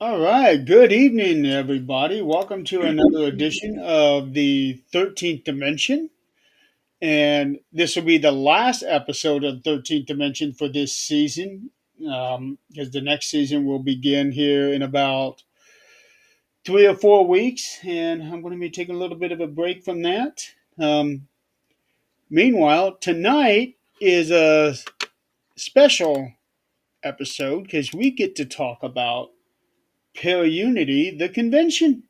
All right. Good evening, everybody. Welcome to another edition of the 13th Dimension. And this will be the last episode of 13th Dimension for this season, because the next season will begin here in about 3 or 4 weeks. And I'm going to be taking a little bit of a break from that. Um, Meanwhile, tonight is a special episode because we get to talk about ParaUnity, the convention.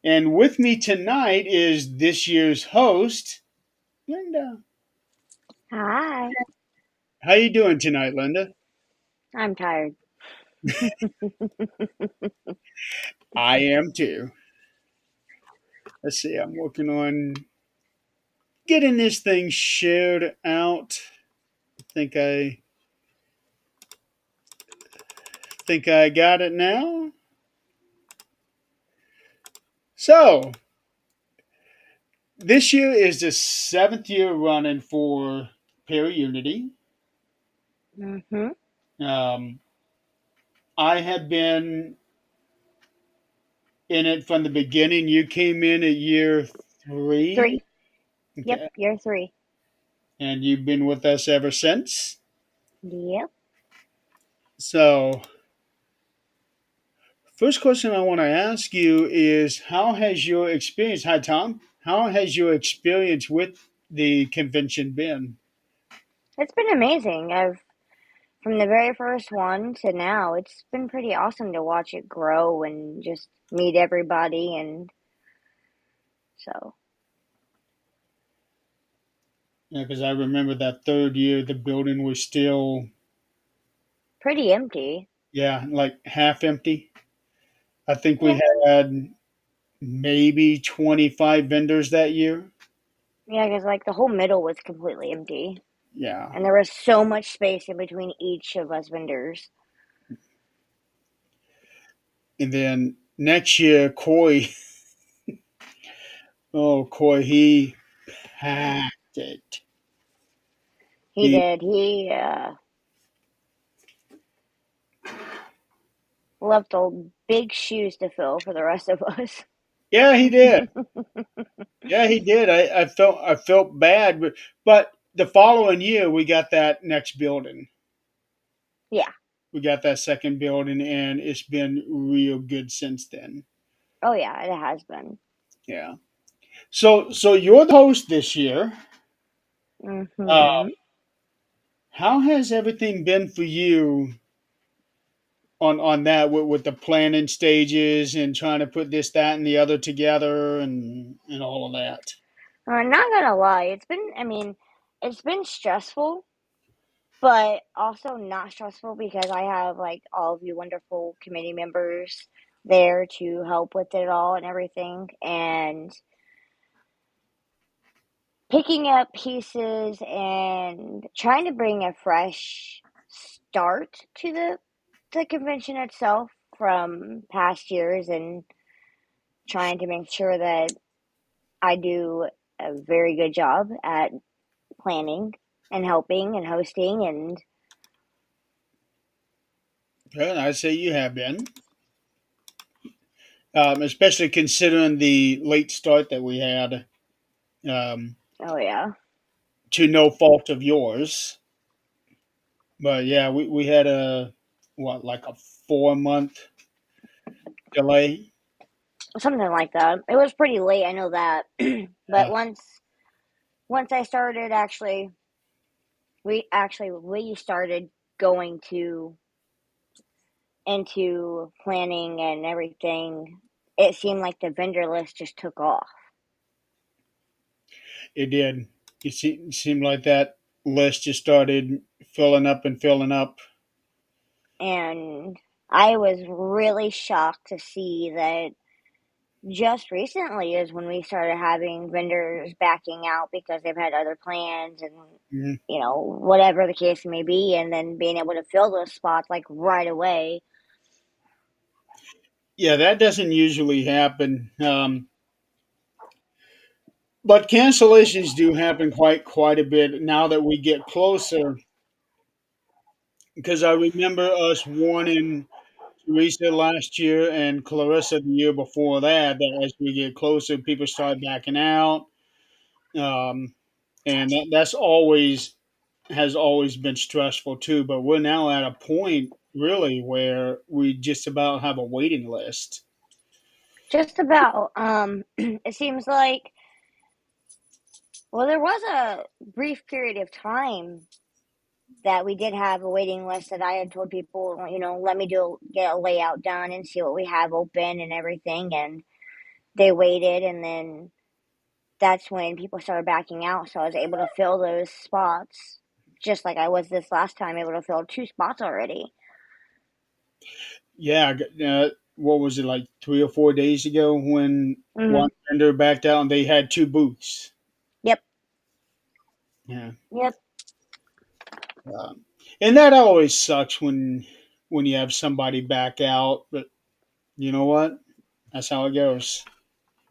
And with me tonight is this year's host, Linda. Hi, How you doing tonight, Linda? I'm tired. I am too. Let's see. I'm working on getting this thing shared out. Think I think I got it now. So this year is the seventh year running for ParaUnity. Mm-hmm. Um, I have been in it from the beginning. You came in at year three. Three. Yep, Okay. you're three. And you've been with us ever since. Yep. So, first question I want to ask you is how has your experience, hi Tom, how has your experience with the convention been? It's been amazing. I've from the very first one to now, it's been pretty awesome to watch it grow and just meet everybody and so Yeah, because I remember that third year the building was still, pretty empty. yeah, like half empty. I think we Yeah. had maybe 25 vendors that year. Yeah, because like the whole middle was completely empty. Yeah. And there was so much space in between each of us vendors. And then next year, Coy, he packed it. He He, did. He left old big shoes to fill for the rest of us. yeah, he did. Yeah, he did. I felt bad, but the following year we got that next building. Yeah. We got that second building, and it's been real good since then. Oh yeah, it has been. Yeah. So you're the host this year. Uh, Mm-hmm. how has everything been for you on that with the planning stages and trying to put this, that, and the other together and all of that? Not gonna lie, it's been stressful, but also not stressful because I have like all of you wonderful committee members there to help with it all and everything, and picking up pieces and trying to bring a fresh start to the convention itself from past years and trying to make sure that I do a very good job at planning and helping and hosting and Well, I'd say you have been, especially considering the late start that we had. Um, oh yeah. to no fault of yours. But yeah, we had a what like a 4 month delay. Something like that. It was pretty late, I know that. But Uh, once I started we started going to into planning and everything, it seemed like the vendor list just took off. it did. It seemed like that list just started filling up and filling up. And I was really shocked to see that just recently is when we started having vendors backing out because they've had other plans and Mhm. whatever the case may be, and then being able to fill those spots like right away. Yeah, that doesn't usually happen. But cancellations do happen quite a bit now that we get closer. Because I remember us wanting Teresa last year and Clarissa the year before that. That as we get closer, people start backing out, um, and that's always has always been stressful too. But we're now at a point really where we just about have a waiting list. Just about. It seems like, well, there was a brief period of time that we did have a waiting list that I had told people, let me get a layout done and see what we have open and everything. And they waited, and then that's when people started backing out. So I was able to fill those spots, just like I was this last time, able to fill 2 spots already. Yeah, what was it like 3 or 4 days ago when Mm-hmm. one vendor backed out and they had two booths. Yep. Yeah, Yep. and that always sucks when you have somebody back out. But you know what? That's how it goes.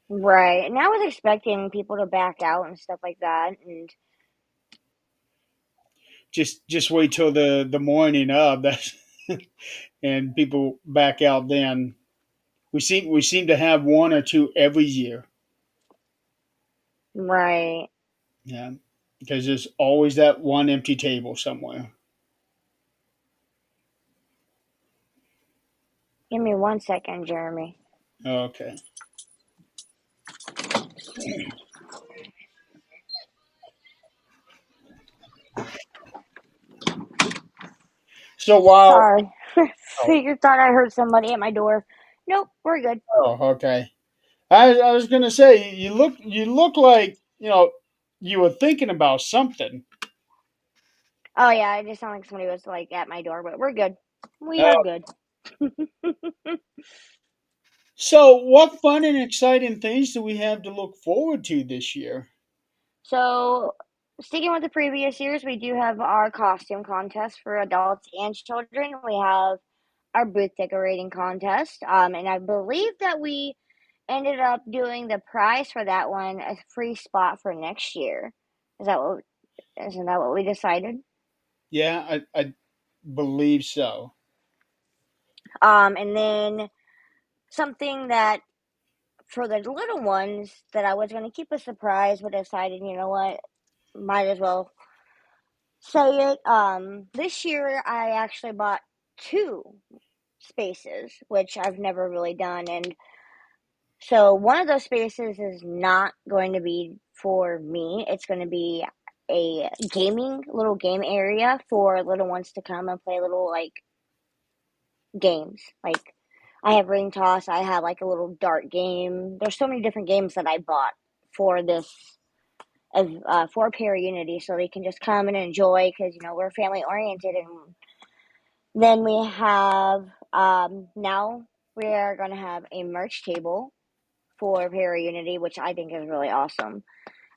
Right. And I was expecting people to back out and stuff like that. And Just wait till the morning of that, and people back out. Then we seem to have one or two every year. right. Yeah, because there's always that one empty table somewhere. Give me 1 second, Jeremy. Okay. So while Sorry. oh, Figure thought I heard somebody at my door. Nope, we're good. okay. I was gonna say you look like you were thinking about something. Oh yeah, it just sounded like somebody was like at my door, but we're good. We are Uh, good. so what fun and exciting things do we have to look forward to this year? So, sticking with the previous years, we do have our costume contest for adults and children. We have our booth decorating contest, and I believe that we ended up doing the prize for that one a free spot for next year. Is that what? Isn't that what we decided? Yeah, I believe so. And then something that for the little ones that I was going to keep a surprise, but decided, you know what, might as well say it. This year I actually bought 2 spaces, which I've never really done, and so one of those spaces is not going to be for me. It's going to be a little game area for little ones to come and play little like games. Like I have ring toss, I have like a little dart game. There's so many different games that I bought for this for ParaUnity, so they can just come and enjoy because we're family oriented. And then we have now we are going to have a merch table for ParaUnity, which I think is really awesome.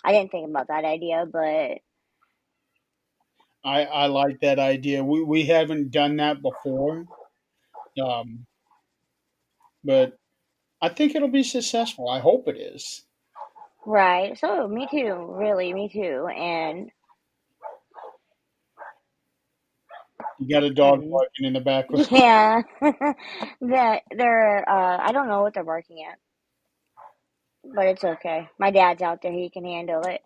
I didn't think about that idea, but I like that idea. We haven't done that before, um, but I think it'll be successful. I hope it is. right. So me too, really, me too. You got a dog And barking in the background. yeah, that they're I don't know what they're barking at, but it's okay. My dad's out there; he can handle it.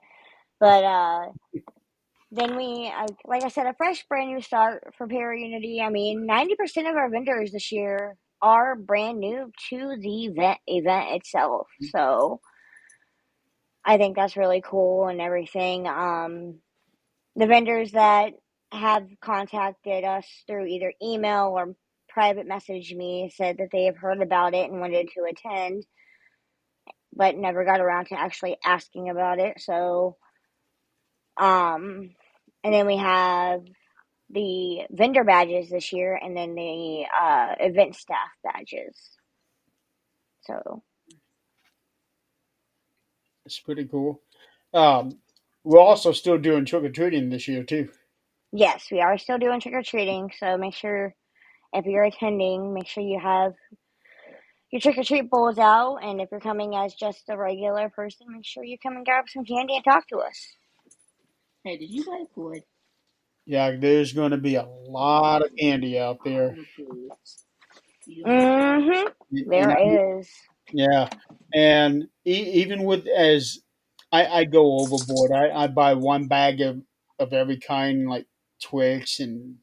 But then like I said, a fresh, brand new start for ParaUnity. I mean, 90% of our vendors this year are brand new to the event itself. So I think that's really cool and everything. The vendors that have contacted us through either email or private message me said that they have heard about it and wanted to attend, but never got around to actually asking about it. So, um, and then we have the vendor badges this year, and then the event staff badges. So It's pretty cool. Um, we're also still doing trick or treating this year too. yes, we are still doing trick or treating. So make sure if you're attending, make sure you have your trick or treat bowls out, and if you're coming as just a regular person, make sure you come and grab some candy and talk to us. Hey, did you buy food? Yeah, there's going to be a lot of candy out there. Oh, please. Mm-hmm. and There is. yeah, and even with as I go overboard. I buy one bag of every kind, like Twix, and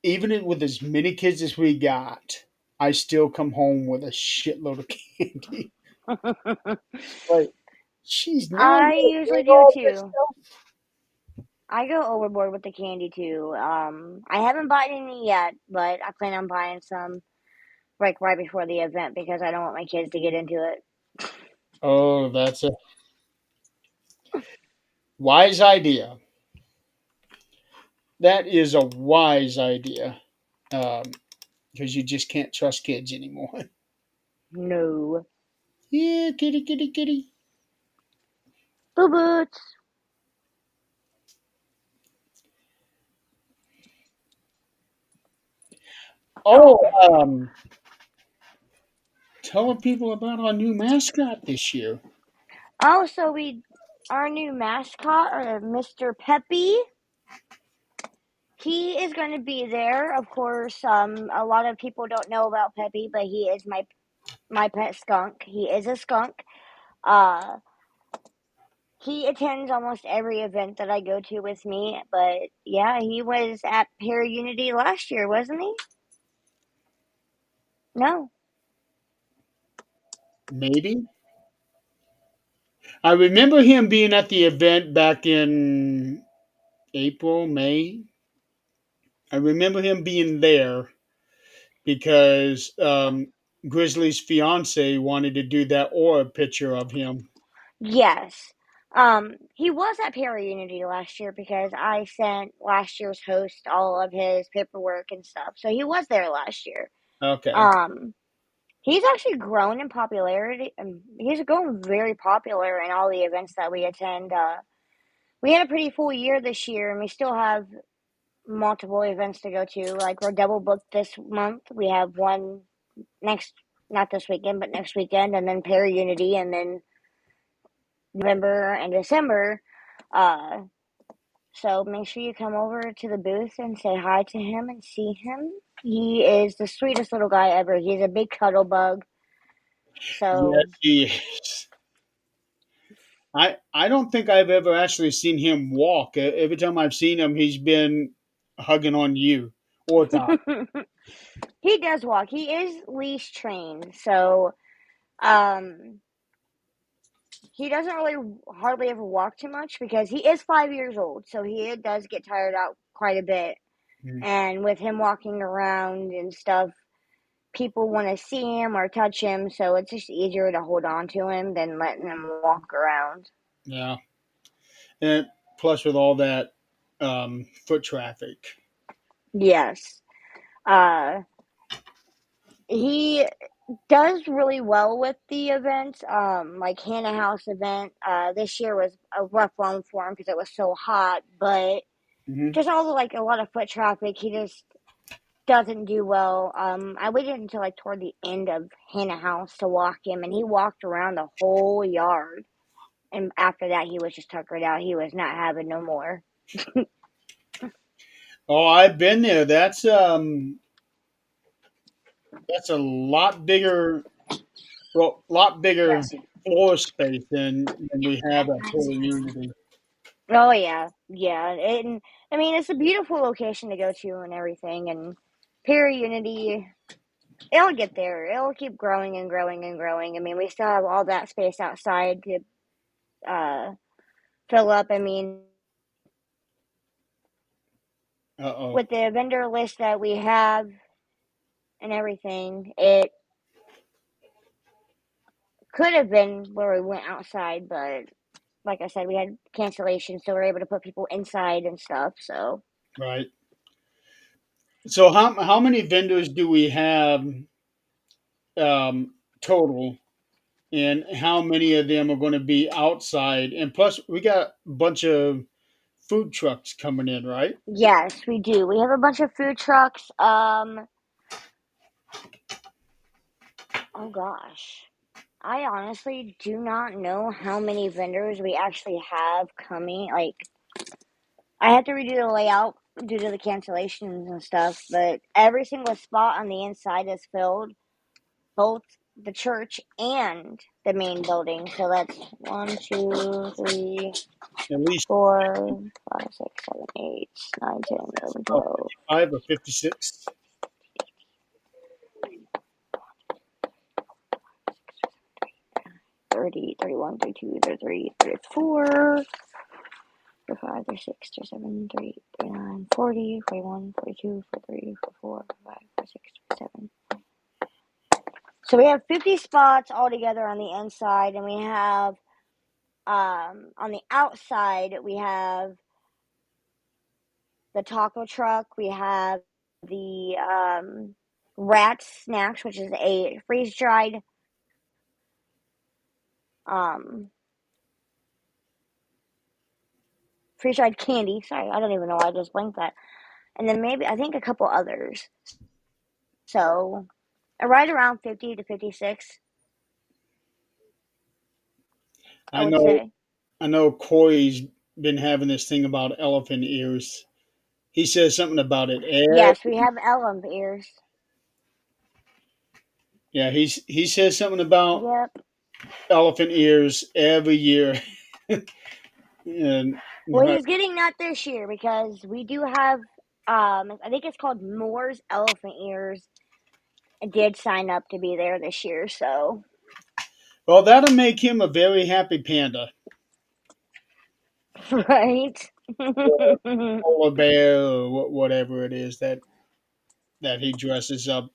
with as many kids as we got, I still come home with a shitload of candy. Like, she's now I gonna usually drink do all this too. stuff. I go overboard with the candy too. I haven't bought any yet, but I plan on buying some like right before the event because I don't want my kids to get into it. Oh, that's a wise idea. That is a wise idea. Because you just can't trust kids anymore. No. Yeah, kitty, kitty, kitty. Boo boots. Oh, telling people about our new mascot this year. Oh, so our new mascot, Mr. Peppy, he is going to be there. Of course, a lot of people don't know about Peppy, but he is my pet skunk. He is a skunk. Uh, he attends almost every event that I go to with me. But yeah, he was at ParaUnity last year, wasn't he? No. Maybe. I remember him being at the event back in April, May. I remember him being there because Grizzly's fiance wanted to do that aura picture of him. Yes. He was at ParaUnity last year because I sent last year's host all of his paperwork and stuff. So he was there last year. Okay. Um, he's actually grown in popularity. He's grown very popular in all the events that we attend. We had a pretty full year this year, and we still have multiple events to go to. Like we're double booked this month. We have one next, not this weekend, but next weekend, and then ParaUnity, and then November and December. Uh, so make sure you come over to the booth and say hi to him and see him. He is the sweetest little guy ever. He's a big cuddle bug. Yes, So he is. I don't think I've ever actually seen him walk. Every time I've seen him, he's been hugging on you or Todd. he does walk. He is leash trained. So um, he doesn't really hardly ever walk too much because he is 5 years old. So he does get tired out quite a bit. Mm. And with him walking around and stuff, people want to see him or touch him, so it's just easier to hold on to him than letting him walk around. Yeah, and plus with all that foot traffic. Yes. Uh, he does really well with the events. Like Hannah House event, this year was a rough one for him because it was so hot, but Hmm. just all the, like a lot of foot traffic, he just doesn't do well. I waited until like toward the end of Hannah House to walk him, and he walked around the whole yard. And after that, he was just tuckered out. He was not having no more. Oh, I've been there. That's a lot bigger, well, lot bigger floor space than we have at Total Unity. Oh yeah, yeah, and I mean it's a beautiful location to go to and everything. And ParaUnity, it'll get there. It'll keep growing and growing and growing. I mean, we still have all that space outside to uh, fill up. I mean, Uh oh. with the vendor list that we have and everything, it could have been where we went outside, but like I said, we had cancellations, so we're able to put people inside and stuff. So Right. So how many vendors do we have total, and how many of them are going to be outside? And plus, we got a bunch of food trucks coming in, right? yes, we do. We have a bunch of food trucks. Oh gosh. I honestly do not know how many vendors we actually have coming. Like, I have to redo the layout due to the cancellations and stuff. But every single spot on the inside is filled, both the church and the main building. So that's 1, 2, 3, At least 4, 5, 6, 7, 8, 9, 10, 11, 12. 55 or 56. 30, 31, 32, 33, 34, 35, 36, 37, 38, 39, 40, 41, 42, 43, 44, 45, 46, 47. So we have 50 spots altogether on the inside, and we have on the outside we have the taco truck, we have the rat snacks, which is a um freeze-dried candy. Sorry, I don't even know why I just blanked that. And then maybe I think a couple others. So right around 50 to 56, I I would know say. I know Corey's been having this thing about elephant ears. He says something about it. Yes, we have elm ears. Yeah, he says something about Yep. elephant ears every year. And Well, he's getting that this year because we do have, I think it's called Moore's Elephant Ears. I did sign up to be there this year, so. well, that'll make him a very happy panda. Right? Polar bear or whatever it is that he dresses up.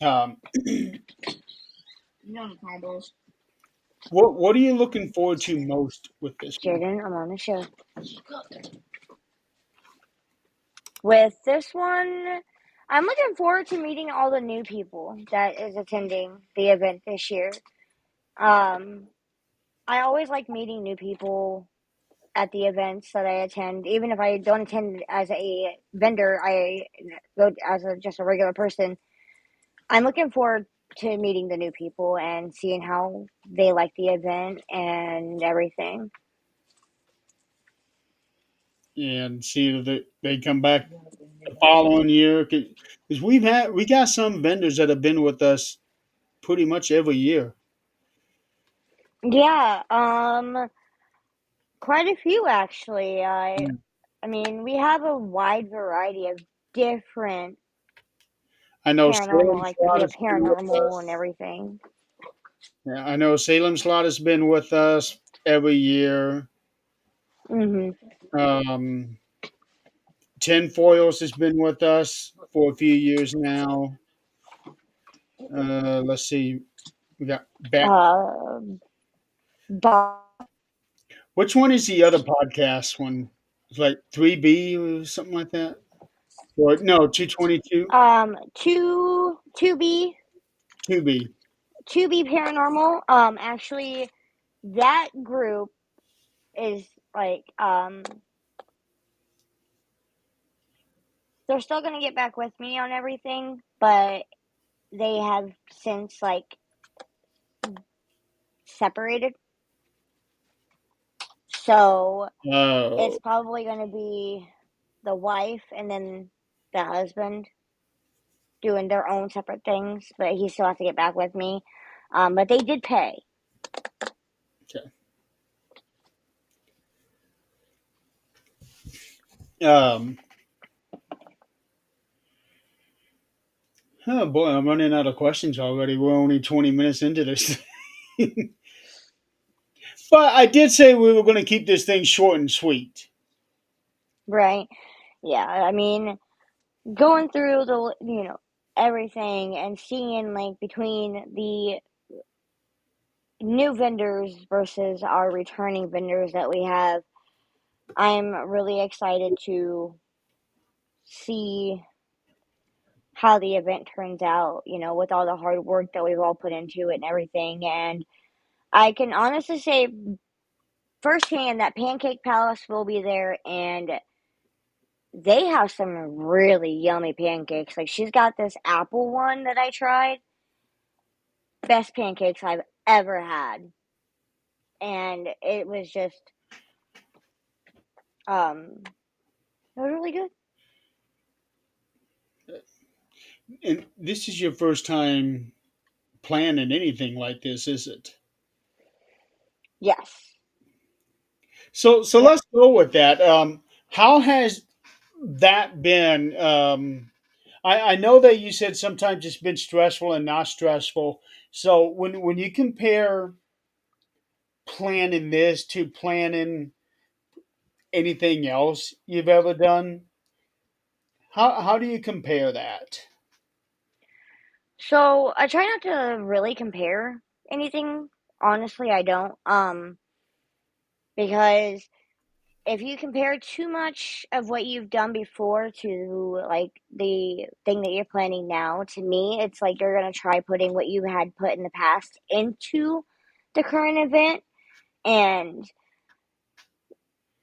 Um, what are you looking forward to most with this one? Jaden, I'm on the show. With this one, I'm looking forward to meeting all the new people that is attending the event this year. Um, I always like meeting new people at the events that I attend. Even if I don't attend as a vendor, I go as just a regular person. I'm looking forward to meeting the new people and seeing how they like the event and everything. And see if they come back the following year because we got some vendors that have been with us pretty much every year. Yeah, quite a few actually. I mean, we have a wide variety of different I know paranormal, Salem like Slot the has been with paranormal and us. everything. Yeah, I know Salem Slot has been with us every year. Mhm. Um, Tin Foils has been with us for a few years now. Let's see, we got back. Uh, Bob. Which one is the other podcast one? It's like 3B or something like that. Or no, 222, Two B 2B. paranormal. Actually, that group is like they're still gonna get back with me on everything, but they have since like separated. So it's Oh, probably gonna be the wife and then the husband doing their own separate things, but he still has to get back with me. But they did pay. okay. Um, oh boy, I'm running out of questions already. We're only 20 minutes into this. But I did say we were going to keep this thing short and sweet. Right? Yeah, I mean, going through the everything and seeing like between the new vendors versus our returning vendors that we have, I'm really excited to see how the event turns out, with all the hard work that we've all put into it and everything. And I can honestly say firsthand that Pancake Palace will be there, and they have some really yummy pancakes. Like, she's got this apple one that I tried. Best pancakes I've ever had. And it was just Um, it was really good. And this is your first time planning anything like this, is it? Yes. So Yep. let's go with that. How has that been? I know that you said sometimes it's been stressful and not stressful. So when you compare planning this to planning anything else you've ever done, how do you compare that? So I try not to really compare anything. Honestly, I don't. Because if you compare too much of what you've done before to like the thing that you're planning now, to me, it's like you're gonna try putting what you had put in the past into the current event, and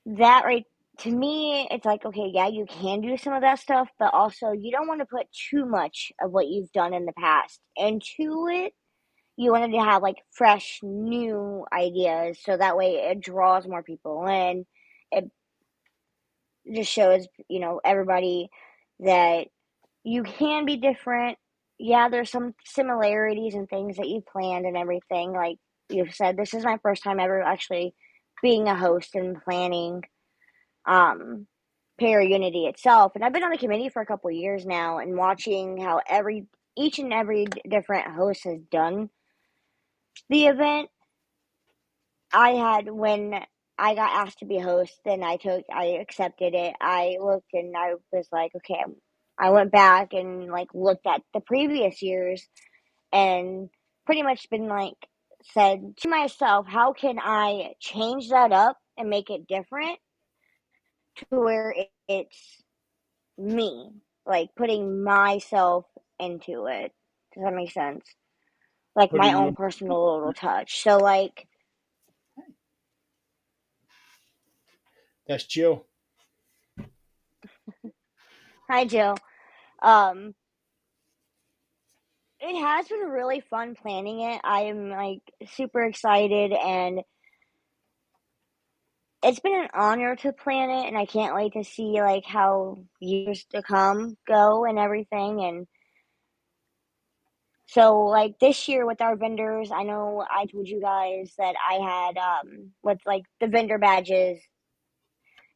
that right to me, it's like okay, yeah, you can do some of that stuff, but also you don't want to put too much of what you've done in the past into it. You wanted to have like fresh, new ideas, so that way it draws more people in. It just shows, everybody that you can be different. Yeah, there's some similarities and things that you planned and everything. Like you've said, this is my first time ever actually being a host and planning um ParaUnity itself. And I've been on the committee for a couple of years now and watching how each and every different host has done the event. I had when I got asked to be a host, then I accepted it. I looked and I was like, okay, I went back and like looked at the previous years and pretty much been like said to myself, how can I change that up and make it different to where it's me, like putting myself into it. Does that make sense? Like my Putting own you, personal little touch. So like, that's Jill. hi Jill. Um, It has been really fun planning it. I am like super excited and it's been an honor to plan it and I can't wait to see like how years to come go and everything. And so like this year with our vendors, I know I told you guys that I had with like the vendor badges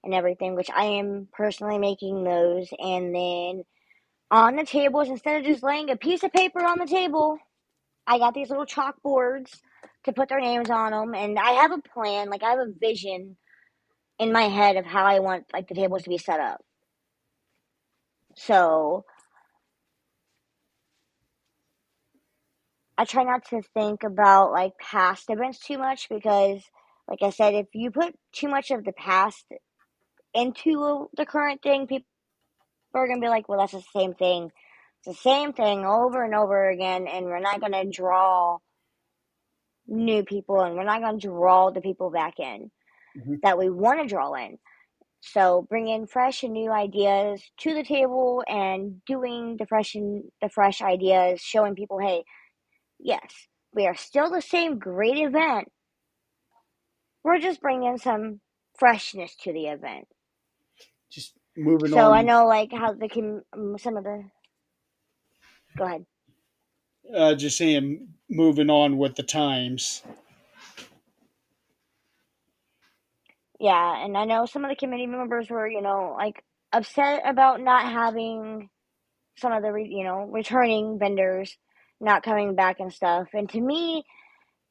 and everything, which I am personally making those. And then on the tables, instead of just laying a piece of paper on the table, I got these little chalkboards to put their names on them, and I have a plan. Like I have a vision in my head of how I want like the tables to be set up. So I try not to think about like past events too much because, like I said, if you put too much of the past into the current thing, people are gonna be like, "Well, that's the same thing. It's the same thing over and over again," and we're not gonna draw new people, and we're not gonna draw the people back in Mhm. that we want to draw in. So bringing fresh and new ideas to the table and doing the fresh ideas, showing people, hey, yes, we are still the same great event. We're just bringing some freshness to the event. Just moving So I on. know like how some of the go ahead. Just saying, moving on with the times. Yeah, and I know some of the committee members were, like upset about not having some of the returning vendors not coming back and stuff. And to me,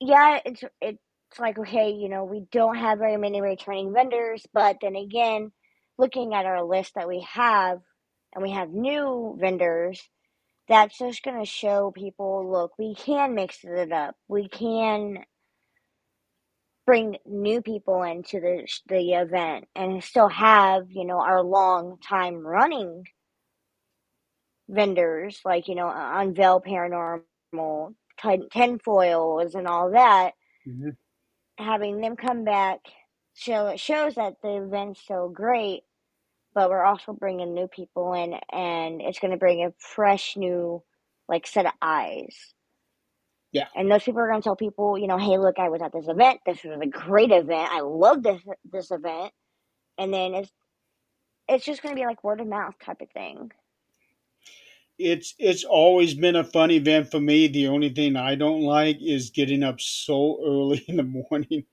yeah, it's like okay, we don't have very many returning vendors, but then again, looking at our list that we have, and we have new vendors, that's just gonna show people, look, we can mix it up. We can bring new people into the event and still have our long time running vendors like Unveil Paranormal, Tinfoils, and all that Mhm. having them come back it shows that the event's so great, but we're also bringing new people in, and it's going to bring a fresh new like set of eyes. Yeah. And those people are going to tell people, hey, look, I was at this event. This was a great event. I love this event. and then it's just going to be like word of mouth type of thing. It's always been a fun event for me. The only thing I don't like is getting up so early in the morning.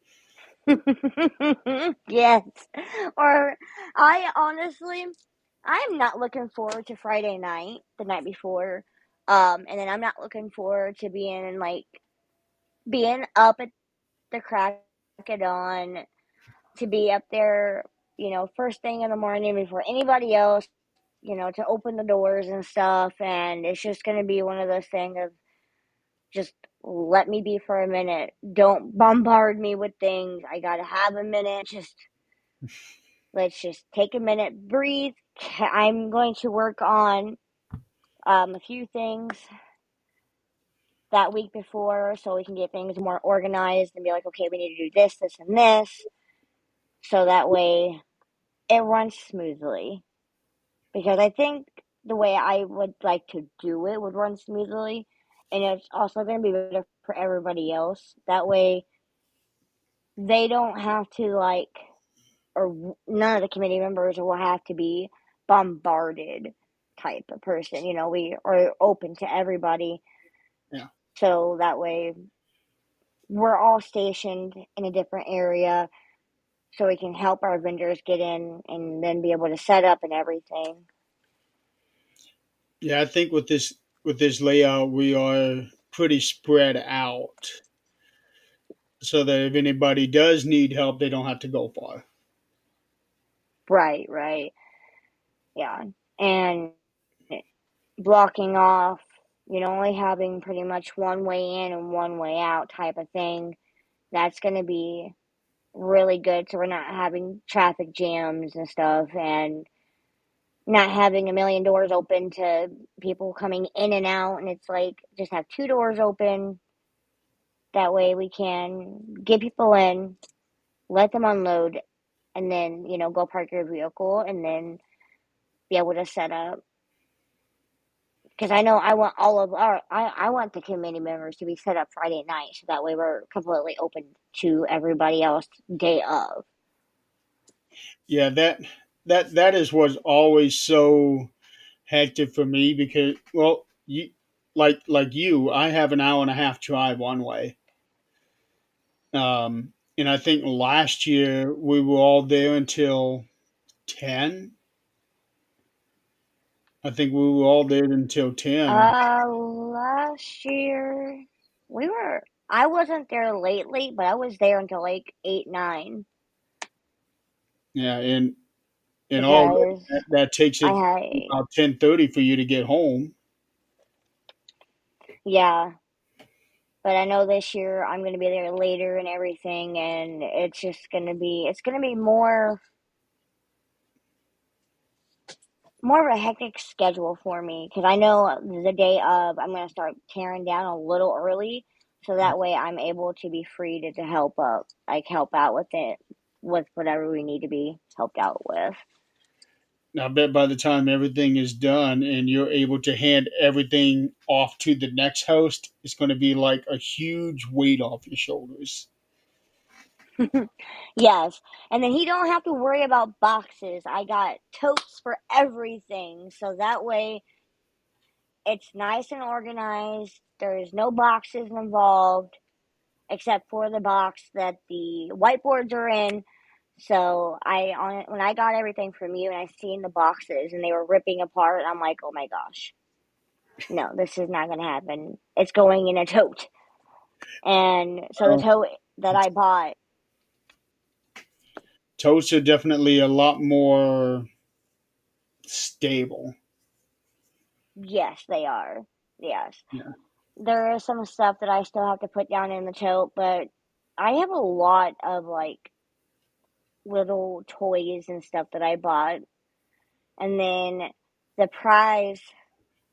Yes. Or I honestly, I am not looking forward to Friday night, the night before. And then I'm not looking forward to being up at the crack of dawn, to be up there, first thing in the morning before anybody else, to open the doors and stuff. And it's just going to be one of those things of just let me be for a minute. Don't bombard me with things. I got to have a minute. Let's just take a minute, breathe. I'm going to work on a few things that week before so we can get things more organized and be like, okay, we need to do this, this, and this. So that way it runs smoothly. Because I think the way I would like to do it would run smoothly. And it's also going to be better for everybody else. That way they don't have to, or none of the committee members will have to be bombarded type of person. We are open to everybody. Yeah. So that way we're all stationed in a different area so we can help our vendors get in and then be able to set up and everything. Yeah, I think with this layout we are pretty spread out so that if anybody does need help, they don't have to go far. Right, right. Yeah. And blocking off, only having pretty much one way in and one way out type of thing. That's going to be really good. So we're not having traffic jams and stuff, and not having a million doors open to people coming in and out. And it's like, just have two doors open. That way we can get people in, let them unload, and then, go park your vehicle and then be able to set up. Because I know I want I want the committee members to be set up Friday night, so that way we're completely open to everybody else day of. Yeah, that is what's always so hectic for me because well, you like you, I have an hour and a half drive one way. And I think last year we were all there until 10. I think we were all there until 10. Last year we were. I wasn't there lately, but I was there until like 8, 9 Yeah, and all because that takes I it had, about 10:30 for you to get home. yeah. But I know this year I'm gonna be there later and everything, and it's gonna be more of a hectic schedule for me because I know the day of I'm going to start tearing down a little early so that way I'm able to be free to help out with it, with whatever we need to be helped out with. Now, I bet by the time everything is done and you're able to hand everything off to the next host, it's going to be like a huge weight off your shoulders. Yes, and then he don't have to worry about boxes. I got totes for everything, so that way it's nice and organized. There's no boxes involved except for the box that the whiteboards are in. So when I got everything from you and I seen the boxes and they were ripping apart, I'm like, oh my gosh, no, this is not gonna happen. It's going in a tote. And so the Um, tote that I bought, totes are definitely a lot more stable. yes, they are. Yes, Yeah. there is some stuff that I still have to put down in the tote, but I have a lot of little toys and stuff that I bought. And then the prize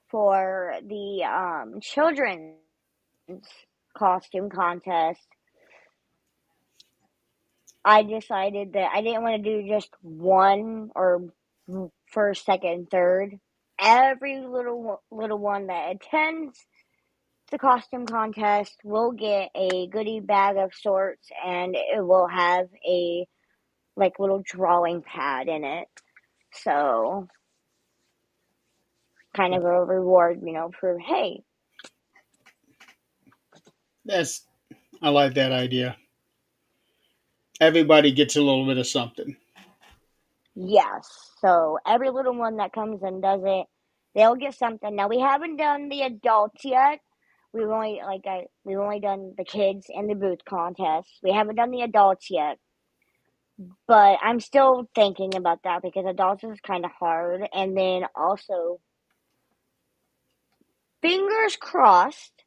for the children's costume contest, I decided that I didn't want to do just one or first, second, third. Every little one that attends the costume contest will get a goodie bag of sorts, and it will have a like little drawing pad in it. So kind of a reward, for hey, That's I like that idea. Everybody gets a little bit of something. yes. So every little one that comes and does it, they'll get something. Now we haven't done the adults yet. We've only done the kids and the booth contest. We haven't done the adults yet, but I'm still thinking about that because adults is kind of hard. And then also, fingers crossed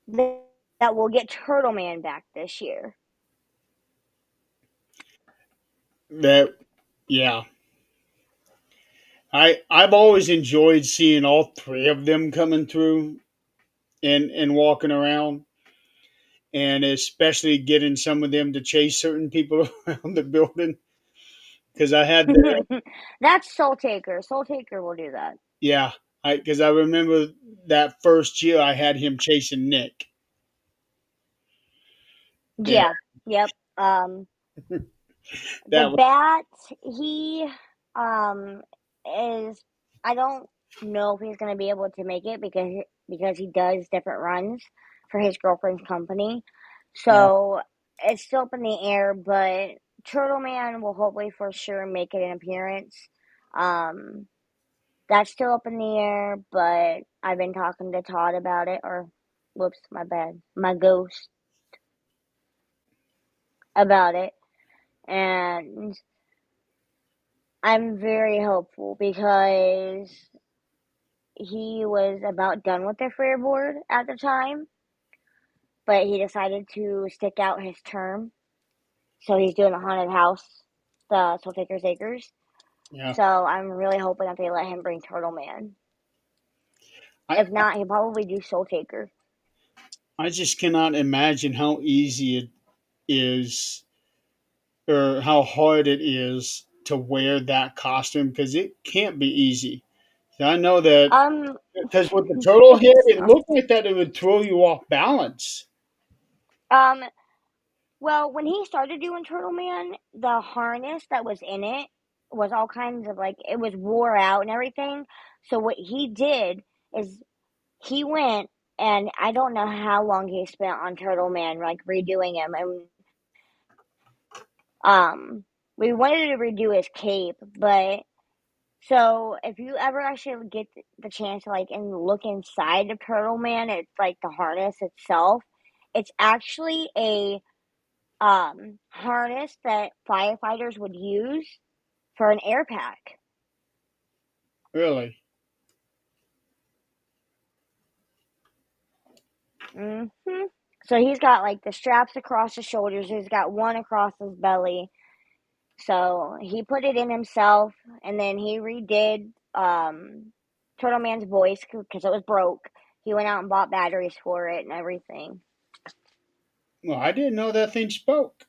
that, that we'll get Turtle Man back this year. That yeah. I've always enjoyed seeing all three of them coming through and walking around, and especially getting some of them to chase certain people around the building. Because I had the That's Soul Taker. Soul Taker will do that. yeah, I remember that first year I had him chasing Nick, and Yeah. Yep. The that was bat, he um is I don't know if he's gonna be able to make it because he does different runs for his girlfriend's company. yeah. So it's still up in the air, but Turtle Man will hopefully for sure make it an appearance. Um that's still up in the air, but I've been talking to Todd about it, or whoops, my bad. My ghost about it. And I'm very hopeful because he was about done with the fair board at the time, but he decided to stick out his term. So he's doing a haunted house, the Soul Taker's Acres. Yeah. So I'm really hoping that they let him bring Turtle Man. I, If not, he'll probably do Soul Taker. I just cannot imagine how easy it is or how hard it is to wear that costume because it can't be easy. I know that Um, because with the turtle head, it's it looked like that it would throw you off balance. um. Well, when he started doing Turtle Man, the harness that was in it was all kinds of like it was wore out and everything. So what he did is he went and I don't know how long he spent on Turtle Man, like redoing him. And we wanted to redo his cape, but so if you ever actually get the chance to like and look inside of Turtle Man, it's like the harness itself. It's actually a harness that firefighters would use for an air pack. Really? hmm So he's got like the straps across his shoulders. He's got one across his belly. So he put it in himself, and then he redid Turtle Man's voice because it was broke. He went out and bought batteries for it and everything. Well, I didn't know that thing spoke.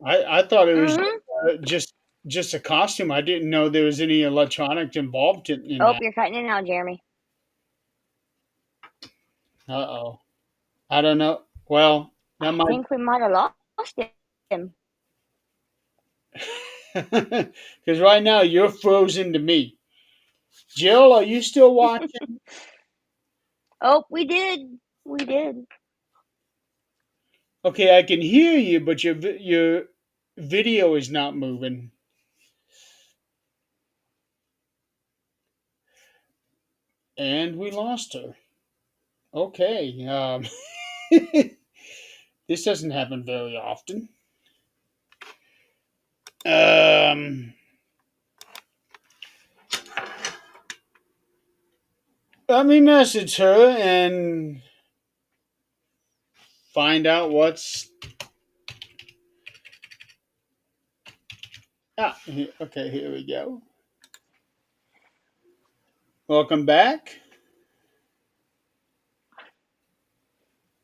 I thought it was Mm-hmm. just a costume. I didn't know there was any electronics involved in Oh, that. you're cutting it out, Jeremy. Uh oh. I don't know. Well, that I might think we might have lost him. because right now you're frozen to me. Jill, are you still watching? Oh, we did. We did. Okay, I can hear you, but your video is not moving, and we lost her. Okay, this doesn't happen very often. Um, Let me message her and find out what's. Okay, here we go. Welcome back.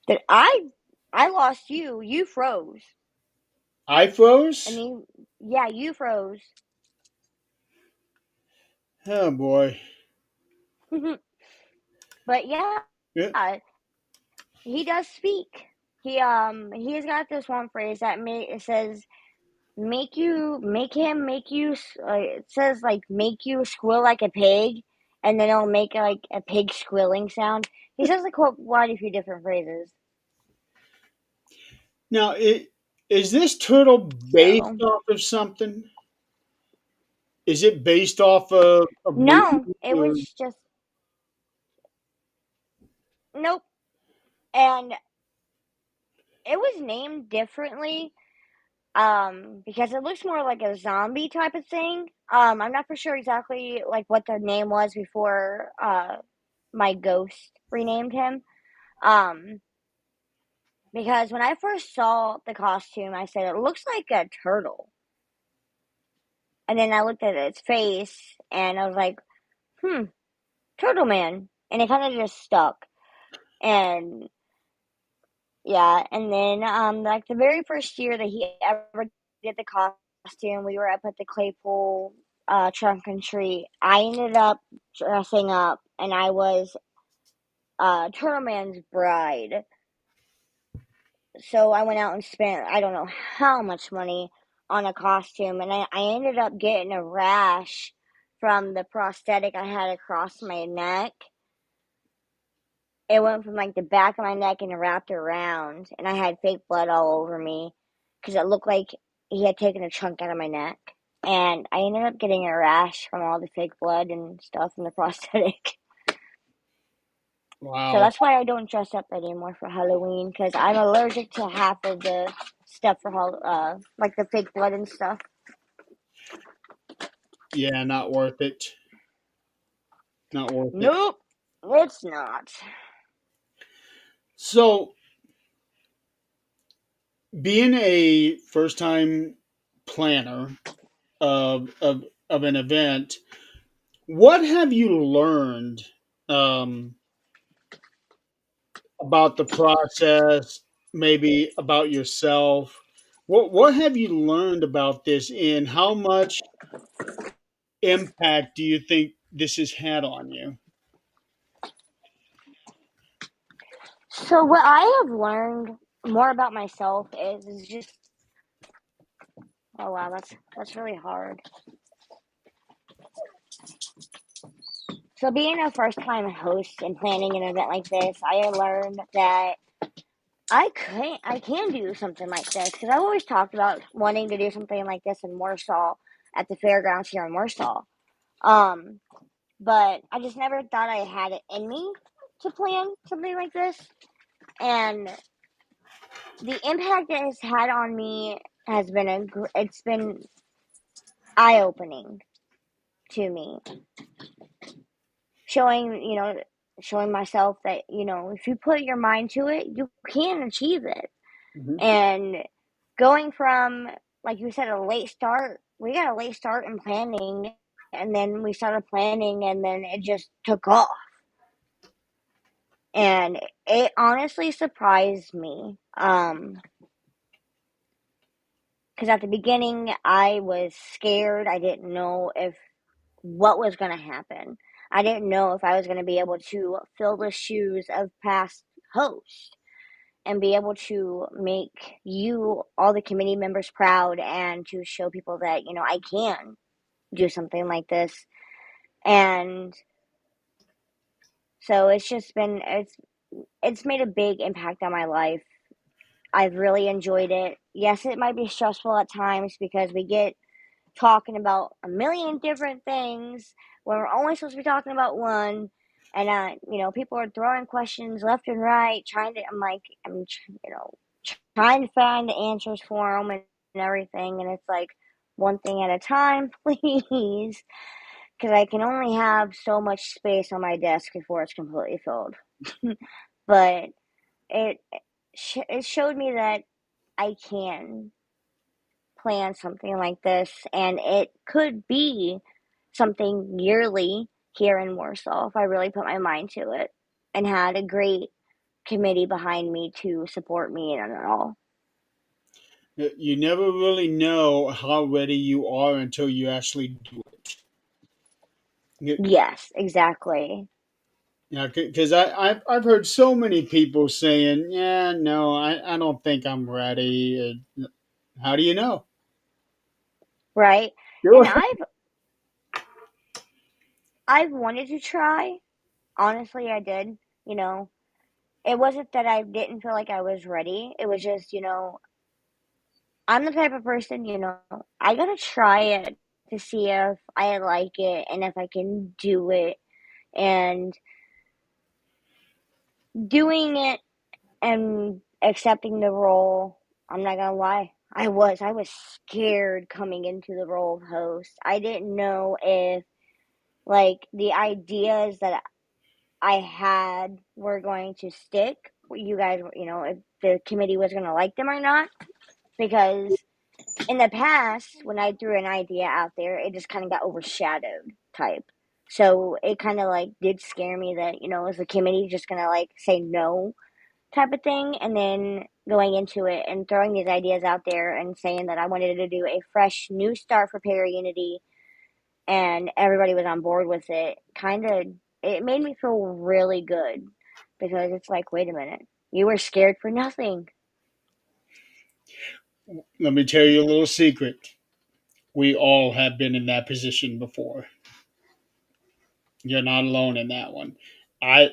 Did I lost you. You froze. I I froze. mean, yeah, you froze. Oh boy. But yeah, Yeah. he does speak. he's got this one phrase that it says make you it says like make you squeal like a pig, and then it'll make like a pig squealing sound. He says like quite a few different phrases. Now, is this turtle based So off of something? Is it based off of a movie? no, it Or, was just nope. And it was named differently because it looks more like a zombie type of thing. I'm not for sure exactly like what the name was before my ghost renamed him. Um because when I first saw the costume, I said it looks like a turtle. And then I looked at its face and I was like, "Hmm, Turtle Man." And it kind of just stuck. And yeah, and then like the very first year that he ever did the costume, we were up at the Claypool trunk and treat. I ended up dressing up, and I was Turtle Man's bride. So I went out and spent I don't know how much money on a costume, and I ended up getting a rash from the prosthetic I had across my neck. It went from like the back of my neck and it wrapped around, and I had fake blood all over me because it looked like he had taken a chunk out of my neck. And I ended up getting a rash from all the fake blood and stuff in the prosthetic. So wow. that's why I don't dress up anymore for Halloween, because I'm allergic to half of the stuff for like the fake blood and stuff. Yeah, not worth it. Not worth it. Nope, it's not. So, being a first time planner of an event, what have you learned um, about the process, maybe about yourself? What have you learned about this, and how much impact do you think this has had on you? So what I have learned more about myself is just oh wow, that's really hard. So being a first time host and planning an event like this, I learned that I can do something like this because I've always talked about wanting to do something like this in Warsaw at the fairgrounds here in Warsaw. Um, but I just never thought I had it in me to plan something like this, and the impact it has had on me has been it's been eye opening to me, showing showing myself that if you put your mind to it, you can achieve it. Hmm. And going from, like you said, a late start, we got a late start in planning, and then we started planning, and then it just took off. And it honestly surprised me. Because at the beginning, I was scared. I didn't know if what was going to happen. I didn't know if I was going to be able to fill the shoes of past hosts and be able to make all the committee members proud, and to show people that, I can do something like this. And so it's made a big impact on my life. I've really enjoyed it. Yes, it might be stressful at times because we get talking about a million different things when we're only supposed to be talking about one. And people are throwing questions left and right, trying to find the answers for them and everything. And it's like one thing at a time, please, because I can only have so much space on my desk before it's completely filled. But it it showed me that I can plan something like this, and it could be something yearly here in Warsaw if I really put my mind to it and had a great committee behind me to support me in it all. You never really know how ready you are until you actually do it. Yes, exactly. Yeah, because I've heard so many people saying, "Yeah, no, I don't think I'm ready." How do you know? right? And Sure. I've wanted to try. Honestly, I did. You know, it wasn't that I didn't feel like I was ready. It was just, I'm the type of person, I gotta try it to see if I like it and if I can do it. And doing it and accepting the role, I'm not gonna lie. I was scared coming into the role of host. I didn't know if like the ideas that I had were going to stick. You guys, if the committee was going to like them or not. Because in the past, when I threw an idea out there, it just kind of got overshadowed type. So it kind of like did scare me that, is the committee just going to like say no type of thing? And then going into it and throwing these ideas out there and saying that I wanted to do a fresh new start for ParaUnity and everybody was on board with it, kind of it made me feel really good because it's like, wait a minute, you were scared for nothing. Let me tell you a little secret. We all have been in that position before. You're not alone in that one. I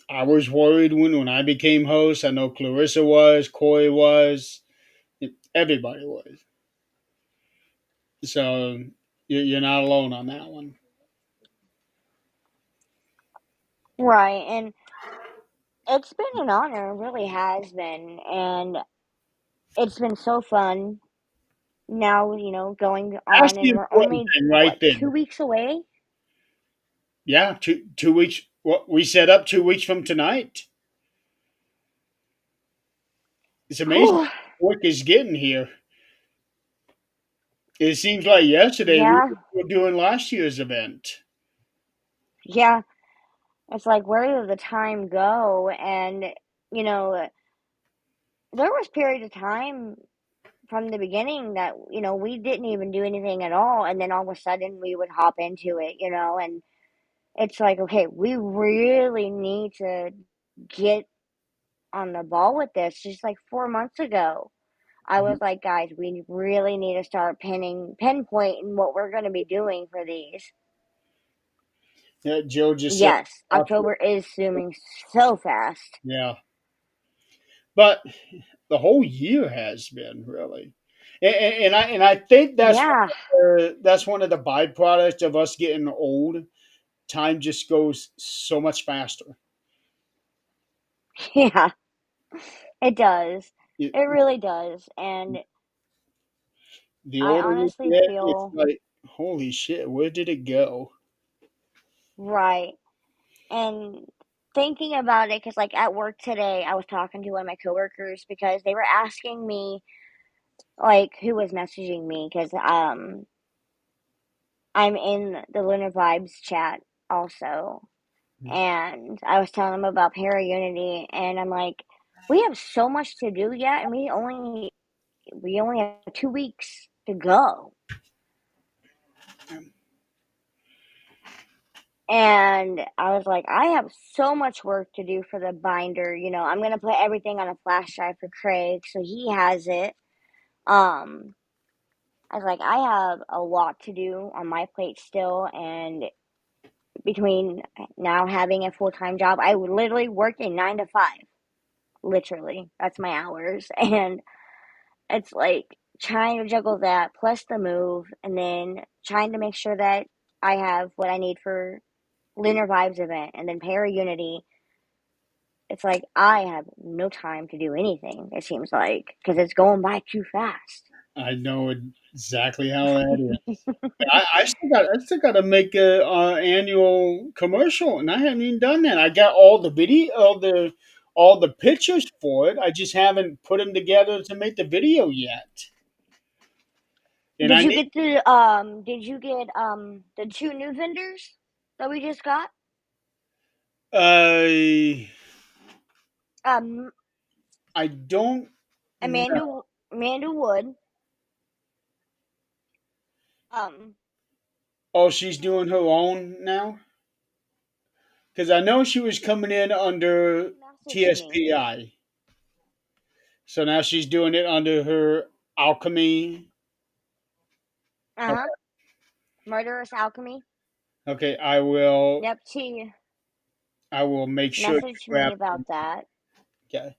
I was worried when I became host. I know Clarissa was, Corey was, everybody was. So you're not alone on that one. Right, and it's been an honor, it really has been, and it's been so fun. Now, going That's on, the and we're important only thing right what, there. 2 weeks away. Yeah, two weeks. What we set up 2 weeks from tonight. It's amazing Whew. how quick it's getting here. It seems like yesterday we Yeah, were doing last year's event. yeah, it's like, where did the time go? And you know there was periods of time from the beginning that we didn't even do anything at all, and then all of a sudden we would hop into it, and it's like, okay, we really need to get on the ball with this. Just like 4 months ago, I was Mhm. like, guys, we really need to start pinpointing what we're going to be doing for these. Yeah, Joe just said, Yes, October is zooming so fast. yeah, but the whole year has been really, and I think Yeah. that's one of the byproducts of us getting old. Time just goes so much faster. Yeah, it does. It, It really does. And the I older we honestly get, it's feel like, holy shit, where did it go? right. And thinking about it, because like at work today, I was talking to one of my coworkers because they were asking me like who was messaging me because I'm in the Lunar Vibes chat also, and I was telling them about Para Unity, and I'm like, we have so much to do yet, and we only have 2 weeks to go. And I was like, I have so much work to do for the binder. I'm gonna put everything on a flash drive for Craig, so he has it. Um, I was like, I have a lot to do on my plate still, and between now having a full time job, I would literally work a 9 to 5. Literally, that's my hours, and it's like trying to juggle that plus the move, and then trying to make sure that I have what I need for Lunar Vibes event, and then Para Unity. It's like I have no time to do anything, it seems like, because it's going by too fast. I know exactly how that is. I still got to make a annual commercial, and I haven't even done that. I got all the video, all the pictures for it. I just haven't put them together to make the video yet. And Did I you need. get the two new vendors that we just got? Uh, Um, I don't know. Amanda Wood. Um, Oh, she's doing her own now. Because I know she was coming in under Messaged me. TSPI. So now she's doing it under her alchemy. Uh huh. Murderous Alchemy. Okay, I will. Yep, she I will make sure to messaged me grab. about that. Okay.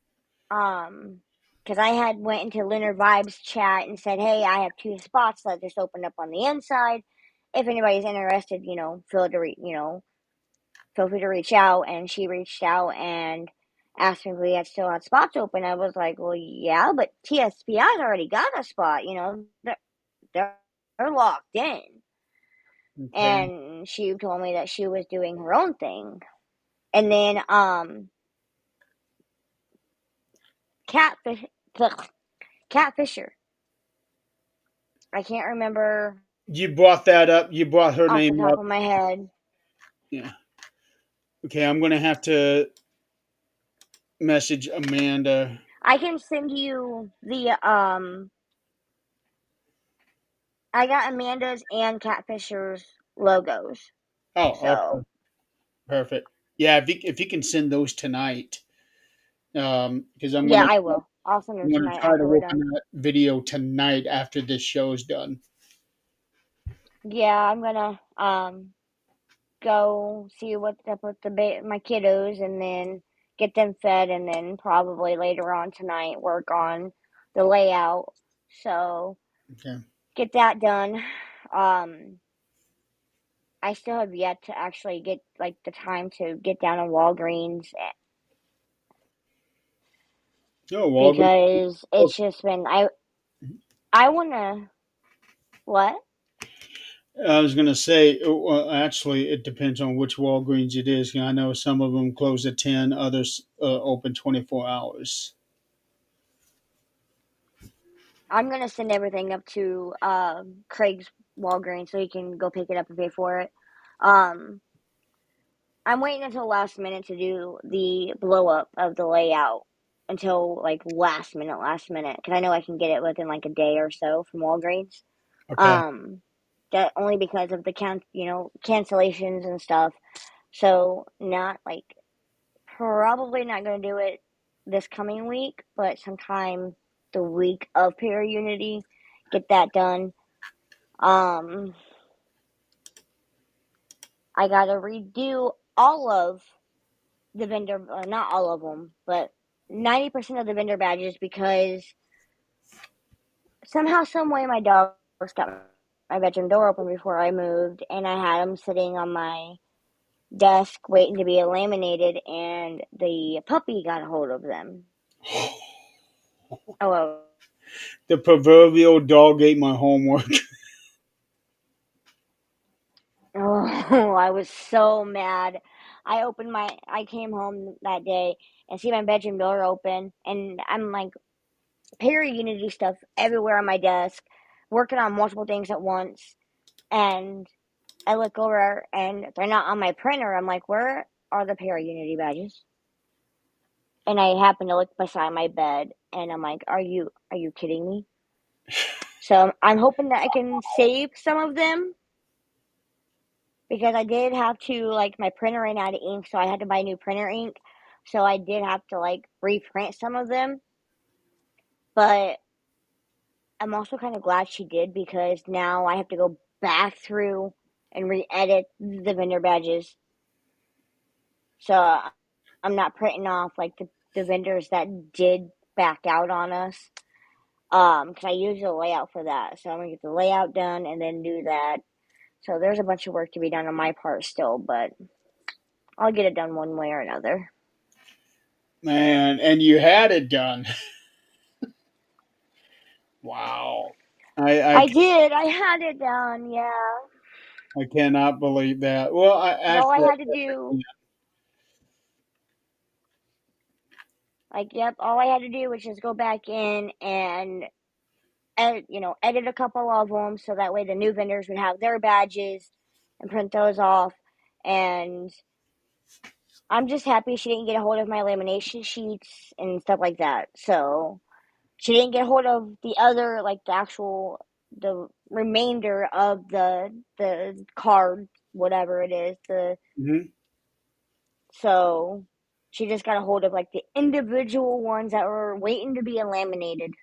Um, because I had went into Leonard Vibes chat and said, "Hey, I have two spots that just opened up on the inside. If anybody's interested, feel free to reach out." And she reached out and asked me if we had still had spots open. I was like, "Well, yeah, but TSPI's already got a spot. They're locked in." Okay. And she told me that she was doing her own thing. And then Catfish Catfisher. I can't remember You brought that up. You brought her off the name top up. of my head. Yeah. Okay, I'm gonna have to message Amanda. I can send you I got Amanda's and Catfisher's logos. Oh, So okay, perfect. Yeah, if you can send those tonight, because yeah, I will. I'll send them I'm gonna tonight try to after we're work on done. that video tonight after this show's done. Yeah, I'm gonna go see what's up with my kiddos and then get them fed and then probably later on tonight work on the layout. So Okay. get that done. Um, I still have yet to actually get like the time to get down to Walgreens Oh, Walgreens. because it's just been I wanna what? I was gonna say, well, actually, it depends on which Walgreens it is. I know some of them close at 10, others open 24 hours. I'm gonna send everything up to Craig's Walgreens so he can go pick it up and pay for it. Um, I'm waiting until last minute to do the blow up of the layout until like last minute because I know I can get it within like a day or so from Walgreens. Okay. Um, that only because of the cancellations and stuff. So not like probably not going to do it this coming week, but sometime the week of ParaUnity, get that done. Um, I got to redo all of the vendor, not all of them, but 90% of the vendor badges because somehow, some way, my dogs got my bedroom door open before I moved, and I had them sitting on my desk waiting to be laminated, and the puppy got a hold of them. Oh, well. The proverbial dog ate my homework. Oh, I was so mad. I came home that day and see my bedroom door open, and I'm like, ParaUnity stuff everywhere on my desk, working on multiple things at once, and I look over and they're not on my printer. I'm like, where are the ParaUnity badges? And I happen to look beside my bed, and I'm like, are you kidding me? So I'm hoping that I can save some of them because I did have to like my printer ran out of ink, so I had to buy new printer ink. So I did have to like reprint some of them, but I'm also kind of glad she did because now I have to go back through and re-edit the vendor badges. So I'm not printing off like the vendors that did back out on us. Because I use the layout for that. So I'm gonna get the layout done and then do that. So there's a bunch of work to be done on my part still, but I'll get it done one way or another. Man, and you had it done. Wow. I did. I had it done. Yeah. I cannot believe that. Well, Because all I actually, had to do, like, yep, all I had to do was just go back in and edit a couple of them so that way the new vendors would have their badges and print those off. And I'm just happy she didn't get a hold of my lamination sheets and stuff like that. So she didn't get a hold of the other, like the remainder of the card, whatever it is, mhm. So she just got a hold of like the individual ones that were waiting to be laminated.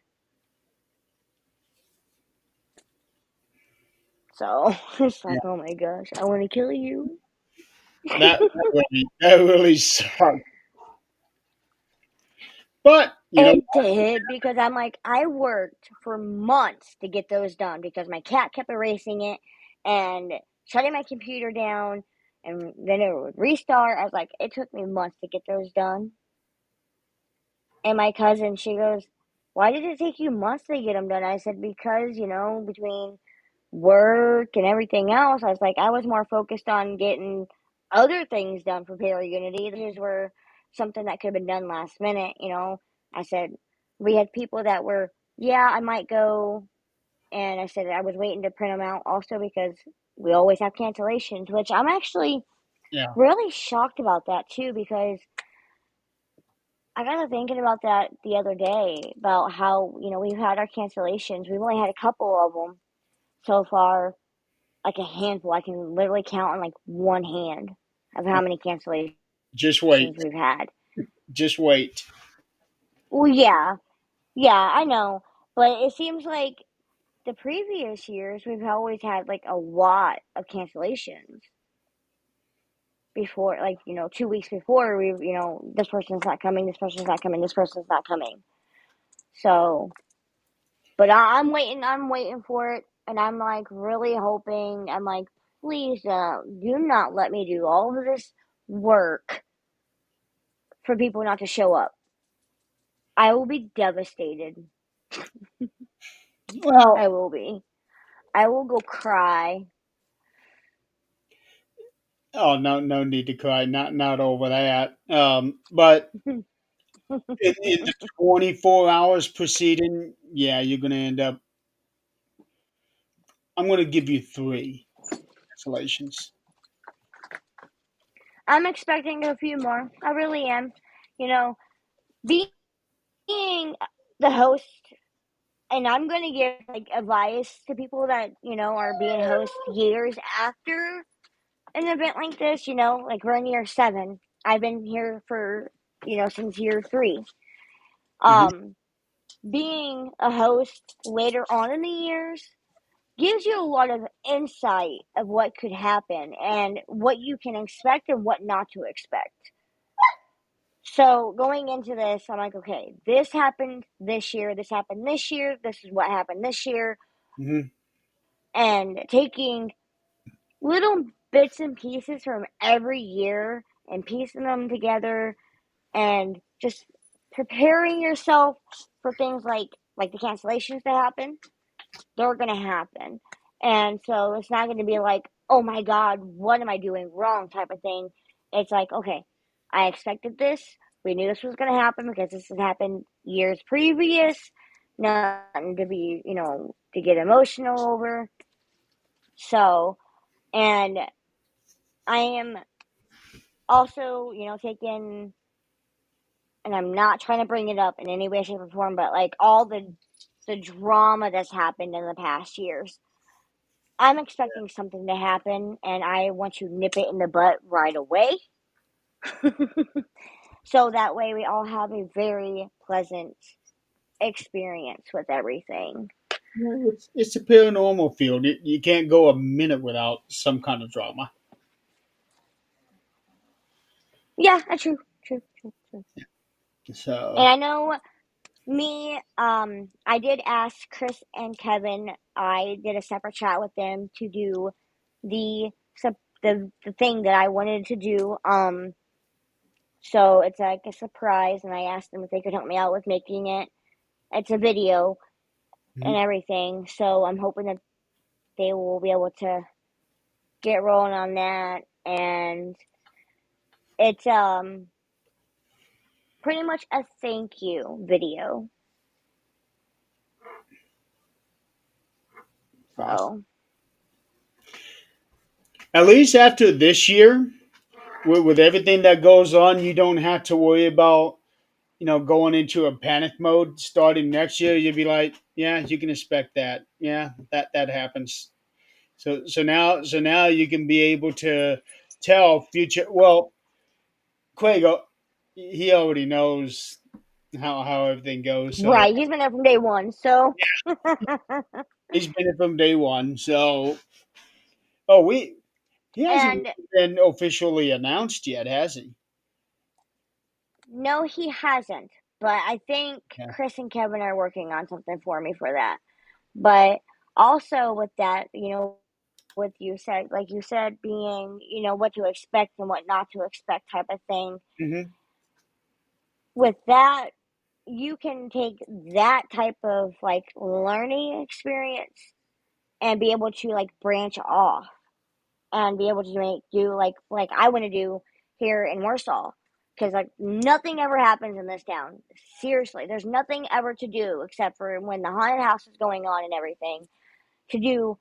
So it's Yeah, like, oh my gosh, I want to kill you. that really sucked. But you know, It did because I'm like, I worked for months to get those done because my cat kept erasing it and shutting my computer down, and then it would restart. I was like, it took me months to get those done. And my cousin, she goes, "Why did it take you months to get them done?" I said, "Because, between work and everything else, I was like, I was more focused on getting other things done for ParaUnity. These were something that could have been done last minute. I said, we had people that were, yeah, I might go. And I said, I was waiting to print them out also because we always have cancellations, which I'm actually yeah, really shocked about that too because I got to thinking about that the other day about how, we've had our cancellations. We've only had a couple of them so far, like a handful. I can literally count on like one hand of how many cancellations just wait, we've had. just wait. Well, yeah, yeah, I know, but it seems like the previous years we've always had like a lot of cancellations before, like 2 weeks before this person's not coming, this person's not coming, this person's not coming. So, but I'm waiting for it, and I'm like really hoping. I'm like, please, do not let me do all of this work for people not to show up. I will be devastated. I Well, will be. I will go cry. oh no, no need to cry. Not over that. But in the 24 hours preceding, yeah, you're gonna end up. I'm gonna give you three cancellations. I'm expecting a few more. I really am. You know, being the host, and I'm going to give like advice to people that, are being hosts years after an event like this, like we're in year 7. I've been here for, since year 3. Hmm. Um, being a host later on in the years gives you a lot of insight of what could happen and what you can expect and what not to expect. So going into this, I'm like, okay, this happened this year, this happened this year, this is what happened this year, Hmm. and taking little bits and pieces from every year and piecing them together and just preparing yourself for things like the cancellations that happen. They're gonna happen. And so it's not gonna be like, oh my God, what am I doing wrong type of thing. It's like, okay, I expected this. We knew this was gonna happen because this has happened years previous. Nothing to be, to get emotional over. So, and I am also, taking, and I'm not trying to bring it up in any way, shape, or form, but like all the drama that's happened in the past years. I'm expecting something to happen, and I want to nip it in the butt right away. So that way we all have a very pleasant experience with everything. It's a paranormal field. You can't go a minute without some kind of drama. Yeah, true, true, true, true. And So, I know I did ask Chris and Kevin. I did a separate chat with them to do the the thing that I wanted to do. So it's like a surprise, and I asked them if they could help me out with making it. It's a video and mhm. everything, so I'm hoping that they will be able to get rolling on that. And it's pretty much a thank you video. Awesome. So At least after this year, with everything that goes on, you don't have to worry about going into a panic mode starting next year. You'd be like, yeah, you can expect that. Yeah, that happens. So now you can be able to tell future. Well, Quago, he already knows how everything goes. So Right, he's been there from day one, so he's been it from day one. So oh, he hasn't and been officially announced yet, has he? no, he hasn't. But I think Yeah. Chris and Kevin are working on something for me for that. But also with that, what you said, like you said, being, what to expect and what not to expect type of thing. Hmm. With that, you can take that type of like learning experience and be able to like branch off and be able to do like I want to do here in Warsaw, because like nothing ever happens in this town. Seriously, there's nothing ever to do except for when the haunted house is going on and everything to do,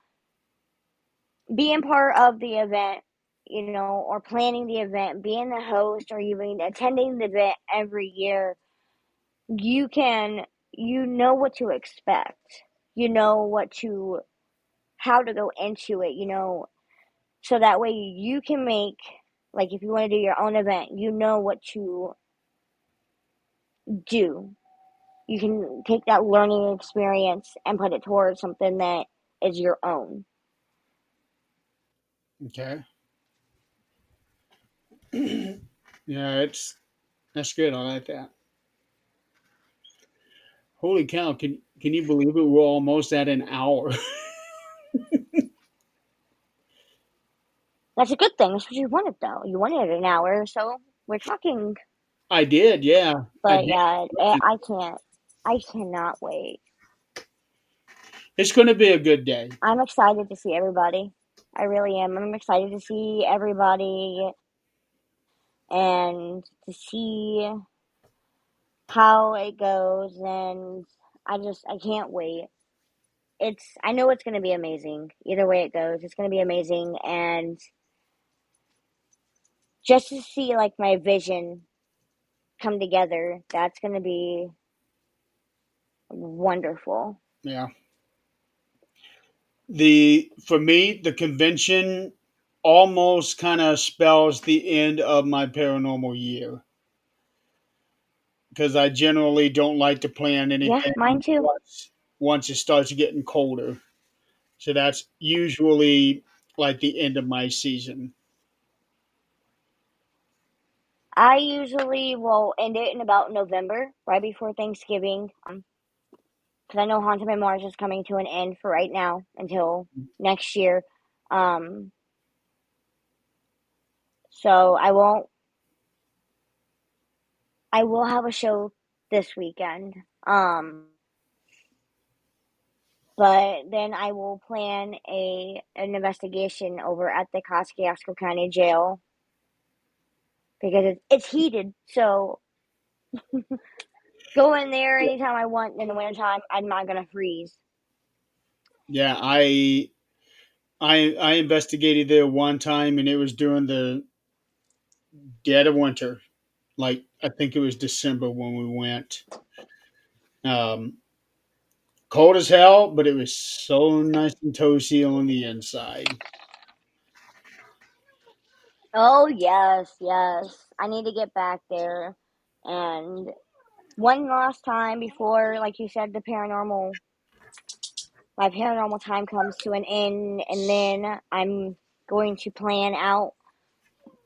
being part of the event, or planning the event, being the host, or even attending the event every year. You can, what to expect. You know what to, how to go into it, so that way you can make, like, if you want to do your own event, you know what to do. You can take that learning experience and put it towards something that is your own. Okay. Yeah, that's good. I like that. Holy cow! Can you believe it? We're almost at an hour. That's a good thing. That's what you wanted, though. You wanted an hour, so we're talking. I did, yeah, I But did. yeah, I cannot wait. It's going to be a good day. I'm excited to see everybody. I really am. I'm excited to see everybody and to see how it goes. And I can't wait. I know it's going to be amazing. Either way it goes, it's going to be amazing. And just to see like my vision come together, that's going to be wonderful. Yeah. The For me, the convention almost kind of spells the end of my paranormal year because I generally don't like to plan Yeah, mine anything too. once it starts getting colder. So that's usually like the end of my season. I usually will end it in about November, right before Thanksgiving. Because I know Haunted by Mars is coming to an end for right now until next year. Um, so I will have a show this weekend. But then I will plan an investigation over at the Kosciuszko County Jail because it's heated. So go in there anytime I want in the wintertime. I'm not gonna freeze. Yeah, I investigated there one time and it was during the dead of winter. Like I think it was December when we went. Um, Cold as hell, but it was so nice and toasty on the inside. Oh yes, yes. I need to get back there, and one last time before, like you said, my paranormal time comes to an end, and then I'm going to plan out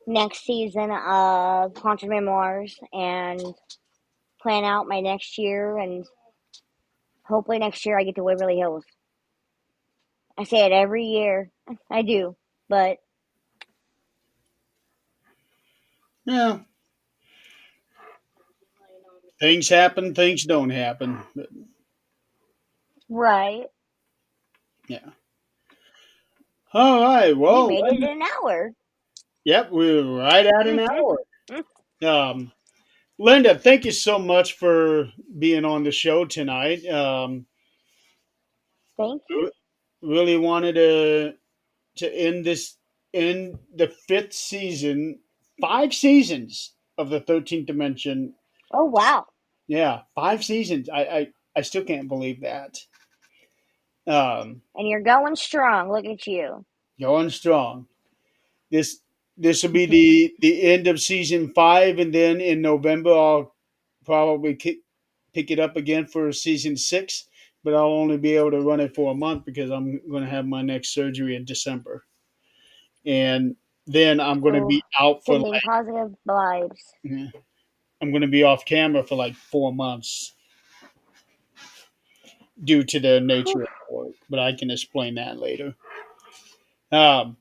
next season of Haunted Memoirs and plan out my next year, and hopefully next year I get to Waverly Hills. I say it every year. I do, but Yeah, things happen, things don't happen. But right. yeah. All right. We Well, made it in an hour. yep, we're right at an hour. Um, Linda, thank you so much for being on the show tonight. Thank you. Really wanted to end the fifth season, 5 seasons of the 13th Dimension. Oh wow. Yeah, 5 seasons. I still can't believe that. Um, And you're going strong. Look at you. Going strong. This this will be the end of season 5, and then in November I'll probably pick it up again for season 6. But I'll only be able to run it for a month because I'm going to have my next surgery in December, and then I'm going to Oh, be out for sending positive vibes. like I'm going to be off camera for like 4 months due to the Whew. nature of the work. But I can explain that later. Um,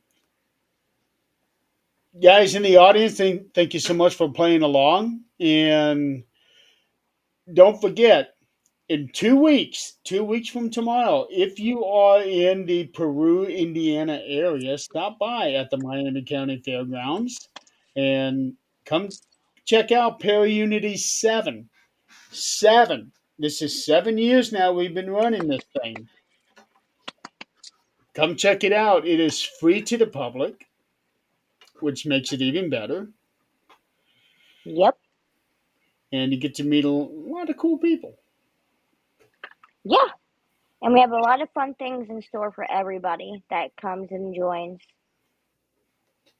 Guys in the audience, thank you so much for playing along, and don't forget, in 2 weeks, 2 weeks from tomorrow, if you are in the Peru, Indiana area, stop by at the Miami County Fairgrounds and come check out ParaUnity 7. 7. This is 7 years now we've been running this thing. Come check it out. It is free to the public, which makes it even better. Yep. And you get to meet a lot of cool people. Yeah. And we have a lot of fun things in store for everybody that comes and joins.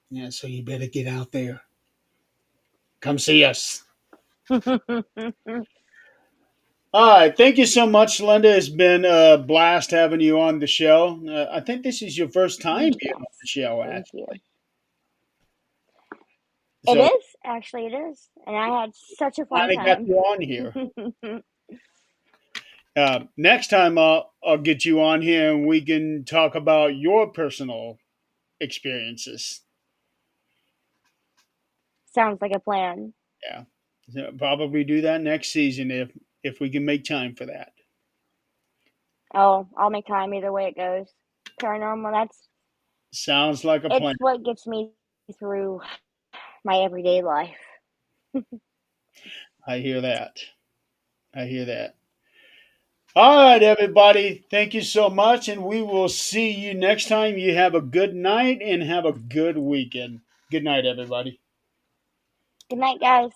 Yeah, so you better get out there. Come see us. All right. Thank you so much, Linda. It's been a blast having you on the show. I think this is your first time being on the Yes. show, Thank you. actually. It So is. Actually, it is. And I had such a fun finally got time. you on here. Next time, I'll get you on here and we can talk about your personal experiences. Sounds like a plan. Yeah. So probably do that next season if we can make time for that. Oh, I'll make time either way it goes. Paranormal, Sounds like a it's plan. what gets me through my everyday life. I hear that. I hear that. All right, everybody. Thank you so much, and we will see you next time. You have a good night and have a good weekend. Good night, everybody. Good night, guys.